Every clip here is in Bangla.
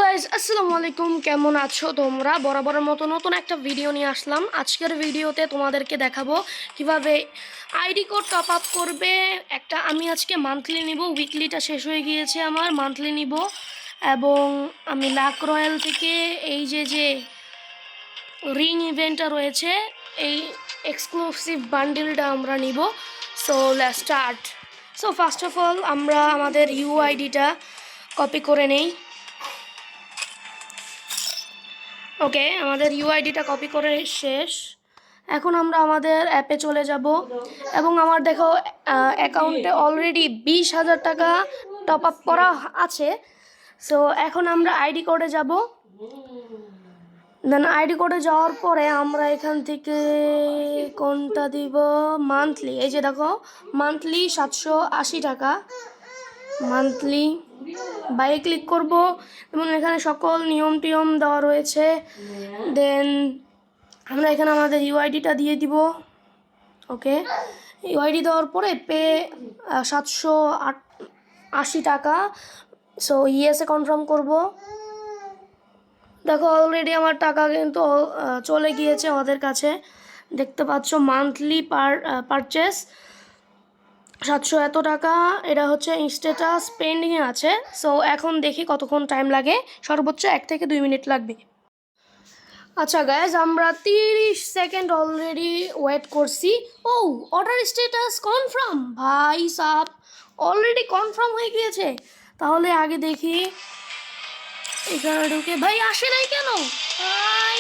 গাইজ আসসালামু আলাইকুম, কেমন আছো তোমরা? বরাবরের মতো নতুন একটা ভিডিও নিয়ে আসলাম। আজকের ভিডিওতে তোমাদেরকে দেখাবো কিভাবে আইডি কোড টপ আপ করবে। আমি আজকে মান্থলি নিব, উইকলিটা শেষ হয়ে গিয়েছে, আমার মান্থলি নিব। এবং আমি লাক রয়্যাল থেকে এই যে রিং ইভেন্টটা রয়েছে, এই এক্সক্লুসিভ বান্ডিলটা আমরা নিব। So let's start. So first of all আমরা আমাদের ইউআইডিটা কপি করে নেই। ওকে, আমাদের ইউআইডিটা কপি করে শেষ। এখন আমরা আমাদের অ্যাপে চলে যাব এবং আমার দেখো অ্যাকাউন্টে অলরেডি 20,000 টাকা টপ আপ করা আছে। সো এখন আমরা আইডি কোডে যাব। দেন আইডি কোডে যাওয়ার পরে আমরা এখান থেকে কোনটা দিব, মান্থলি। এই যে দেখো মান্থলি 780 টাকা মান্থলি। বাইরে ক্লিক করব এবং এখানে সকল নিয়ম টিয়ম দেওয়া রয়েছে। দেন আমরা এখানে আমাদের ইউআইডিটা দিয়ে দিব। ওকে, ইউআইডি দেওয়ার পরে পে 780 টাকা। সো ইয়েসে কনফার্ম করব। দেখো অলরেডি আমার টাকা কিন্তু চলে গিয়েছে আমাদের কাছে, দেখতে পাচ্ছ। মান্থলি পারচেস 700 এত টাকা, এটা হচ্ছে স্ট্যাটাস পেন্ডিংয়ে আছে। সো এখন দেখি কতক্ষণ টাইম লাগে। সর্বোচ্চ 1 থেকে 2 মিনিট লাগবে। আচ্ছা গাইজ, আমরা 30 সেকেন্ড অলরেডি ওয়েট করছি। ও, অর্ডার স্ট্যাটাস কনফার্ম, ভাই সাব অলরেডি কনফার্ম হয়ে গিয়েছে। তাহলে আগে দেখি এখানে ঢুকে। ভাই আসে নাই কেন ভাই?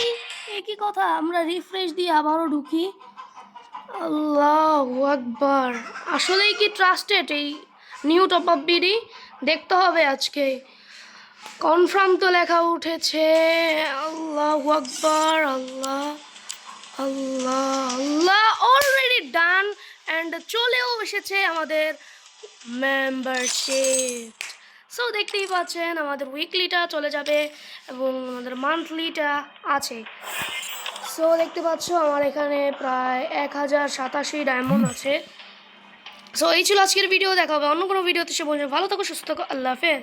একই কথা, আমরা রিফ্রেশ দিয়ে আবারও ঢুকি। আল্লাহু আকবার, আসলেই কি ট্রাস্টেড এই নিউ টপ আপ বিডি? দেখতে হবে আজকে। কনফার্ম তো লেখা উঠেছে। আল্লাহু আকবার, আল্লাহ আল্লাহ আল্লাহ, অলরেডি ডান অ্যান্ড চলেও এসেছে আমাদের মেম্বারশিপ। সো দেখতেই পাচ্ছেন আমাদের উইকলিটা চলে যাবে এবং আমাদের মান্থলিটা আছে। সো দেখতে পাচ্ছ আমার এখানে প্রায় 1087 ডায়মন্ড আছে। সো এই ছিল আজকের ভিডিও। দেখা হবে অন্য কোনো ভিডিওতে। সে বলছে ভালো থাকো, সুস্থ থাকো, আল্লাহ হাফেজ।